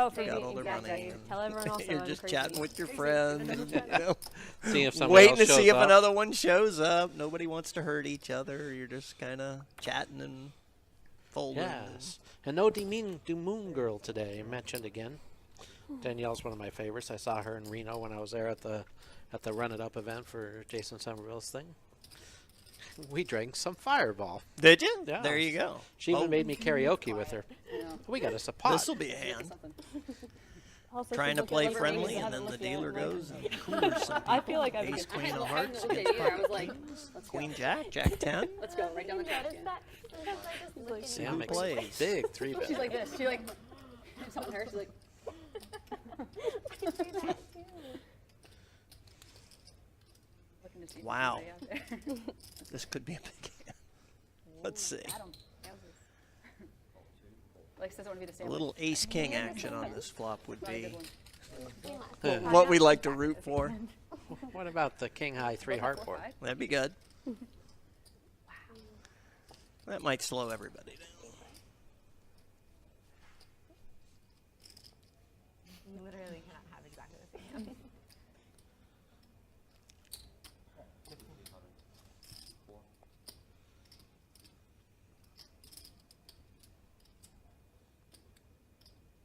Oh, for got me, all their exactly. money. Tell everyone else You're I'm just crazy. chatting with your friends. You know, Seeing if somebody waiting else to shows see if up. another one shows up. Nobody wants to hurt each other. You're just kind of chatting and folding. Yes. And no Moon Girl today, mentioned again. Danielle's one of my favorites. I saw her in Reno when I was there at the Run It Up event for Jason Somerville's thing. We drank some Fireball. Did you? Yeah. There you go. She even made me karaoke with her. We got us a pot. This will be a hand. Also, Trying she's to play looking at friendly, rings and then the haven't looked yet. dealer I'm like, goes and coolers some I feel like I'm Ace, a queen of I hearts, looked at against you, I was pocket like, kings, let's queen go. jack, jack 10. Let's go, right down the track. Sam makes a plays. big 3-bet. She's like this. She like, I'm telling her, she's like, looking to see if Wow. there's anybody out there. This could be a big hand. Let's see. Adam, like says I want to be the A same. little ace king action on this flop would Not a be good one. what we like to root for. What about the King High 3 heart board? That'd be good. That might slow everybody down. You literally cannot have exactly the same hand.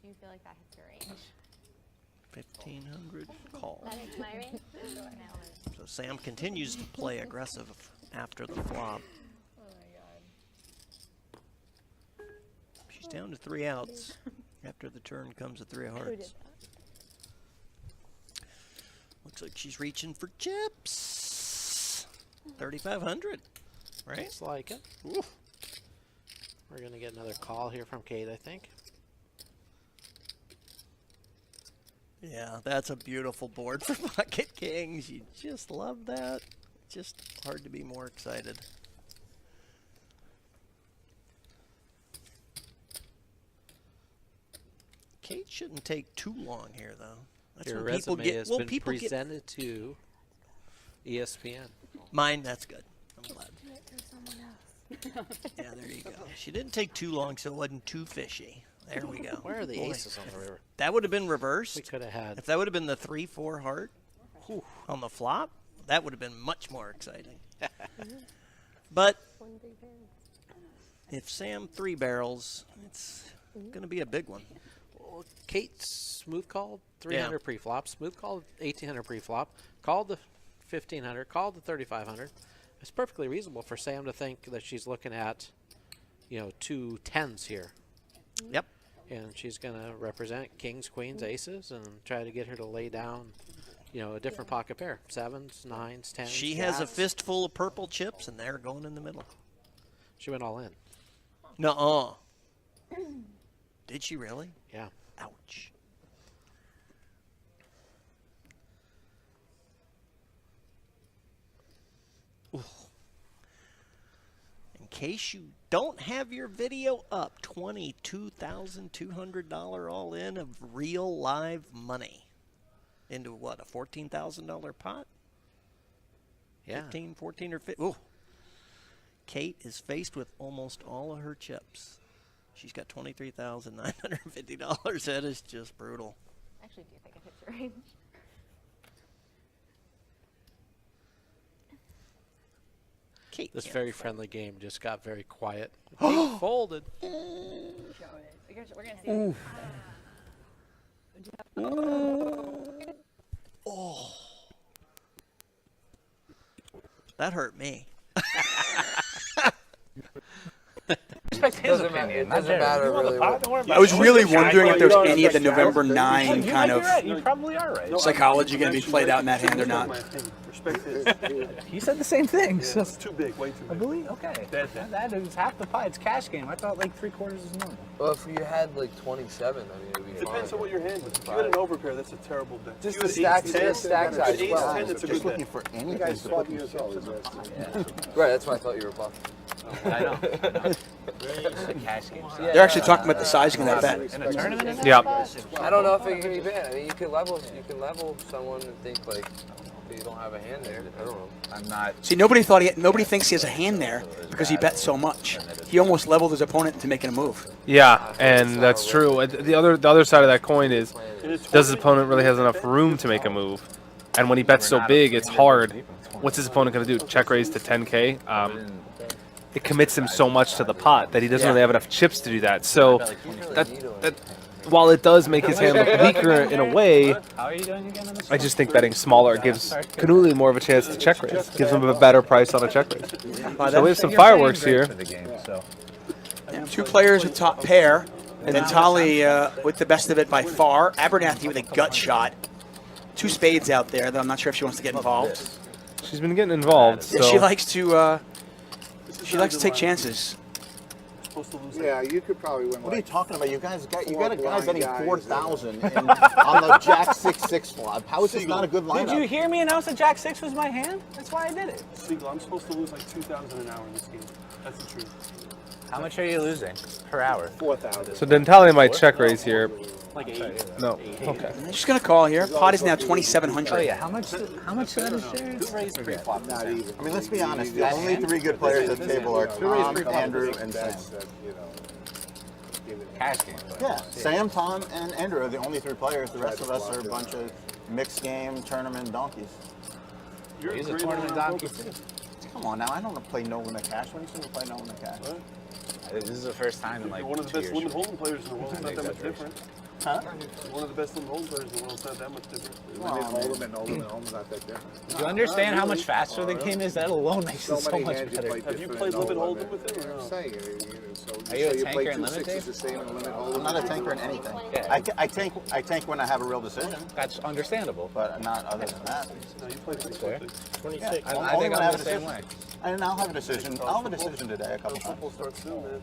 Do you feel like that hits your range? 1,500 call. That hits my range? So Sam continues to play aggressive after the flop. She's down to 3 outs. After the turn comes a 3 of hearts. Looks like she's reaching for chips. 3,500, right? Looks like it. Oof. We're going to get another call here from Kate, I think. Yeah, that's a beautiful board for pocket kings. You just love that. Just hard to be more excited. Kate shouldn't take too long here, though. That's Your when people resume get has well. been People get presented to ESPN. mine. That's good. I'm glad. Yeah, there you go. She didn't take too long, so it wasn't too fishy. There we go. Where are the Boy, aces on the river? that would have been reversed. We could have had. If that would have been the 3-4 heart on the flop, that would have been much more exciting. But if Sam 3 barrels, it's going to be a big one. Well, Kate smooth called 300 Yeah. pre-flop, smooth called 1,800 pre-flop, called the 1,500, called the 3,500. It's perfectly reasonable for Sam to think that she's looking at, 2 10s here. Yep. And she's going to represent kings, queens, aces, and try to get her to lay down, a different pocket pair. 7s, 9s, 10s. She has a jacks. fistful of purple chips, and they're going in the middle. She went all in. Nuh-uh. Did she really? Yeah. Ouch. Ooh. In case you don't have your video up, $22,200 all in of real live money into what, a $14,000 pot? Yeah. 15, 14, or 15. Ooh. Kate is faced with almost all of her chips. She's got $23,950. That is just brutal. I actually do think it hits your range. Kate This can't very fight. friendly game just got very quiet. Kate folded. Show it. We're gonna see. Oh. That hurt me. Doesn't matter really. I was really wondering if there's any of the November 9 kind of You probably are right. psychology going to be played out in that hand or not. He said the same thing. So It's too big, way too I big. believe okay. That is half the pie. It's cash game. I thought like 3/4 is normal. Well, if you had like 27, I mean, it'd be It depends fine. on what your hand is. If you had an overpair, that's a terrible bet. Just If you the had stack- ace 10, the stack size if you had as well. ace 10, it's a good bet. for anything to put these chips in. Right, that's why I thought you were bluffing. I know. It's a cash game. They're actually talking about the sizing of that bet. In a tournament. Yeah. I don't know if it can be bad. I mean, you can level someone and think like, You don't have a hand there. I don't know. I'm not. See, nobody thinks he has a hand there because he bet so much. He almost leveled his opponent into making a move. Yeah, and that's true. The other side of that coin is, does his opponent really has enough room to make a move? And when he bets so big, it's hard. What's his opponent going to do? Check raise to 10K? It commits him so much to the pot that he doesn't really have enough chips to do that. So that while it does make his hand look weaker in a way, I just think betting smaller gives Canuli more of a chance to check raise. Gives him a better price on a check raise. So we have some fireworks here. Yeah, 2 players with top pair. And then Tali with the best of it by far. Abernathy with a gut shot. 2 spades out there, though I'm not sure if she wants to get involved. She's been getting involved. So. Yeah, she likes to take chances. Yeah, you could probably win. What are you talking about? You got a guy betting 4,000 on the Jack 6-6 flop. How is this not a good lineup? Did you hear me announce that Jack 6 was my hand? That's why I did it. Siegel, I'm supposed to lose like 2,000 an hour in this game. That's the truth. How much are you losing per hour? 4,000. So Dentale might check raise here. Like 8. No. Okay. She's going to call here. Pot is now 2,700. Oh yeah, how much of that is shares? Who raised pre-flop? Not even. I mean, let's be honest. The only 3 good players at the table are Tom, Andrew, and Sam. Cash game. Yeah, Sam, Tom, and Andrew are the only 3 players. The rest of us are a bunch of mixed game tournament donkeys. He's a tournament donkey. Come on now, I don't play no limit cash. When you see me play no limit cash? This is the first time in like You're one of the best limit hold'em players in the world. It's not that much different. Huh? You're one of the best limit hold'em players in the world. It's not that much different. Hold them and hold them and hold them, not that different. Do you understand how much faster the game is? That alone makes it so many much hands you better. play Have you different played in limit no hold'em with him or no? I'm saying, Are you a play tanker in 2 limit, 6s Dave? the same in limit hold'em. I'm not a tanker in anything. Yeah. I tank when I have a real decision, That's understandable. but not other than that. No, you play pretty Fair. quickly. Yeah, I think I'm the same way. And I'll have a decision. I'll have a decision today a couple times. Football starts soon, man.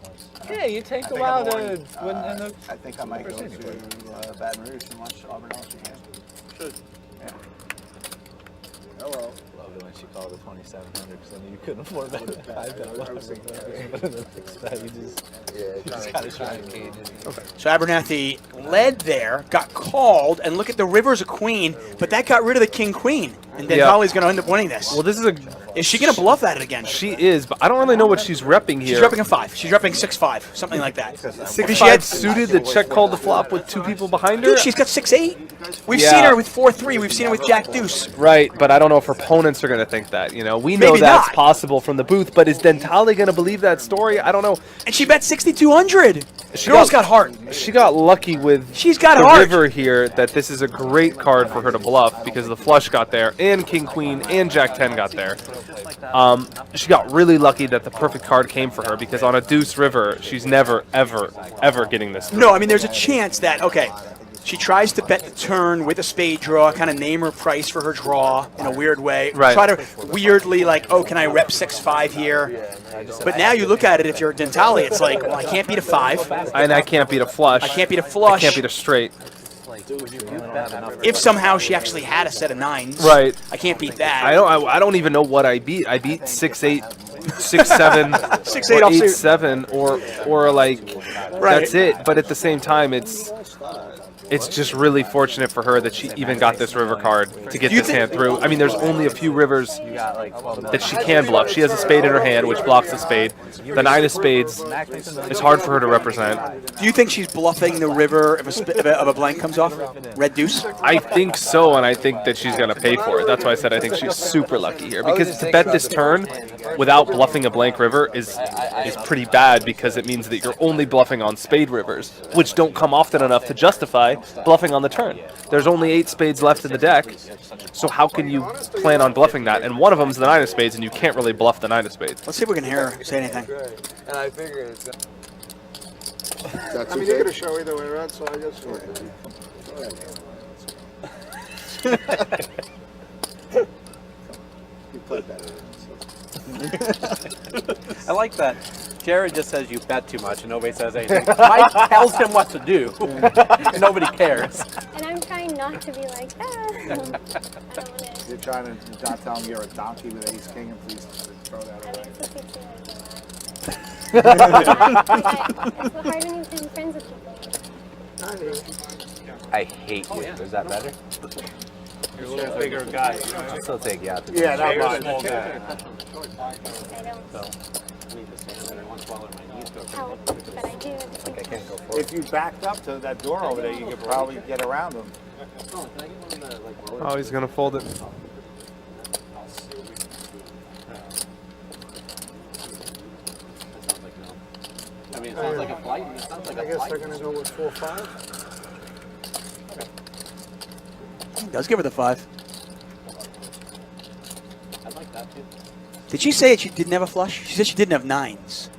Yeah, you take I a think while I'm to going, win in the. I think I might go to Baton Rouge and watch Auburn LSU. Should. Yeah. Hello. Loved it when she called it 2,700 because I knew you couldn't afford that. So Abernathy led there, got called, and look at the river's a queen, but that got rid of the king-queen. And then Holly's going to end up winning this. Well, this is a. Is she going to bluff at it again? She is, but I don't really know what she's repping here. She's repping a 5. She's repping 6-5, something like that. 6-5 suited. The check called the flop with 2 people behind her. Dude, she's got 6-8. We've Yeah. seen her with 4-3. We've seen her with Jack Deuce. Right, but I don't know if her opponents are going to think that. You know, we know Maybe that's not. possible from the booth, but is Dentale going to believe that story? I don't know. And she bet 6,200. Girl's got heart. She got lucky with She's got the heart. river here that this is a great card for her to bluff because the flush got there and King Queen and Jack 10 got there. She got really lucky that the perfect card came for her because on a deuce river, she's never, ever, ever getting this through. No, I mean, there's a chance that, okay, she tries to bet the turn with a spade draw, kind of name her price for her draw in a weird way. Right. Try to weirdly, like, oh, can I rep 6-5 here? But now you look at it, if you're Dentale, it's like, well, I can't beat a 5. And I can't beat a flush. I can't beat a flush. I can't beat a straight. If somehow she actually had a set of 9s. Right. I can't beat that. I don't even know what I beat. I beat 6-8, 6-7, 6-8 or offsuit. 8-7, or like that's it. But at the same time, it's just really fortunate for her that she even got this river card to get this hand through. I mean, there's only a few rivers that she can bluff. She has a spade in her hand, which blocks the spade. The 9 of spades is hard for her to represent. Do you think she's bluffing the river if a blank comes off? Red deuce? I think so, and I think that she's going to pay for it. That's why I said I think she's super lucky here. Because to bet this turn without bluffing a blank river is pretty bad because it means that you're only bluffing on spade rivers, which don't come often enough to justify bluffing on the turn. There's only 8 spades left in the deck, so how can you plan on bluffing that? And one of them's the 9 of spades, and you can't really bluff the 9 of spades. Let's see if we can hear her say anything. And I figured it's I mean, you're going to show either way around, so I guess you played better. I like that. Jared just says you bet too much and nobody says anything. Mike tells him what to do. Nobody cares. And I'm trying not to be like, I don't want to. You're trying to not tell him you're a donkey with ace king and please throw that away. It's hard when you've been friends with people. I hate you. Is that better? You're a little bigger guy. I'll still take you out. Yeah, not Bigger, much. small guy. I don't. I need to stand there once while my knees go. How? But I do. Like I can't go forward. If you backed up to that door over there, you could probably get around them. Oh, he's gonna fold it. I mean, it sounds like a flight. It sounds like I guess they're gonna go with 4-5. He does give her the 5. I like that too. Did she say that she didn't have a flush? She said she didn't have 9s.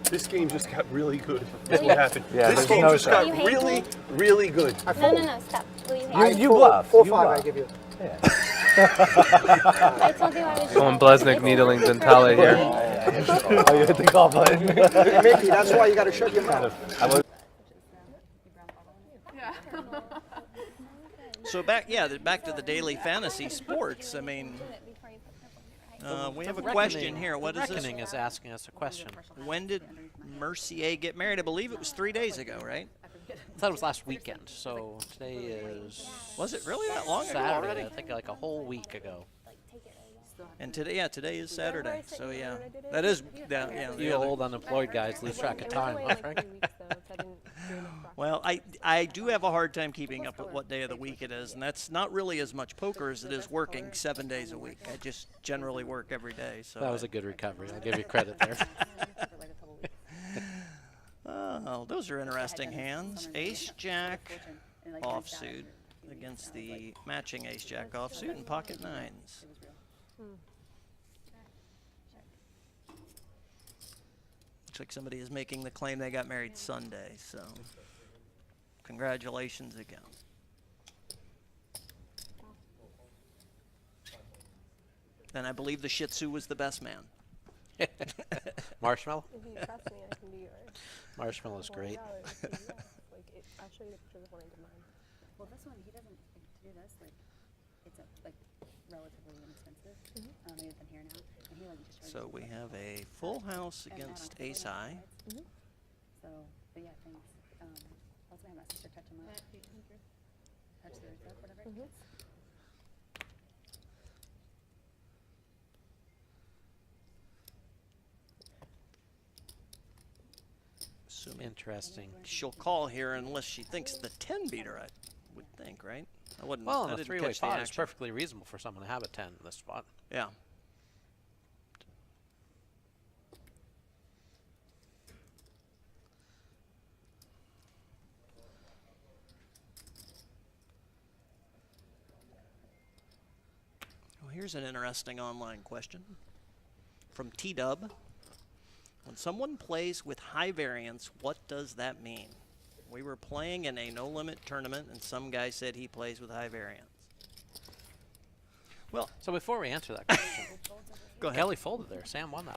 This game just got really good. That's what happened. Yeah, This there's game no just shot. got really, really good. No, no, no, stop. Will you hang You bluff. 4-5, You bluff. I give you. I told you I was Going joking. Blesnik It's needling different Dentale for here. me. Oh, you hit the call button. Mickey, that's why you got to shut your mouth. So back to the daily fantasy sports. I mean, we have a question here. What is this? Reckoning is asking us a question. When did Mercier get married? I believe it was 3 days ago, right? I thought it was last weekend, so today is. Was it really that long ago Saturday, already? I think like a whole week ago. And today is Saturday. So yeah, that is yeah. You old unemployed guys lose track of time, huh, Frank? Well, I do have a hard time keeping up with what day of the week it is, and that's not really as much poker as it is working 7 days a week. I just generally work every day. So That was a good recovery. I'll give you credit there. Oh, those are interesting hands. Ace Jack offsuit against the matching Ace Jack offsuit and pocket 9s. Looks like somebody is making the claim they got married Sunday, so congratulations again. And I believe the Shih Tzu was the best man. Marshmallow? If you trust me, I can do yours. Marshmallow's great. I'll show you the picture of one I did mine. Well, this one, he doesn't do this, like, it's relatively inexpensive. He's been here now, and he just So we have a full house against ace high. So, but yeah, thanks. Also, have my sister touch him up. Touch their stuff, whatever. Interesting. She'll call here unless she thinks the 10 beater, I would think, right? I wouldn't. Well, I in a didn't three-way catch the pot, it's action. perfectly reasonable for someone to have a 10 in this spot. Yeah. Well, here's an interesting online question from T-Dub. When someone plays with high variance, what does that mean? We were playing in a no-limit tournament, and some guy said he plays with high variance. Well, so before we answer that question, go ahead. Kelly folded there. Sam won that.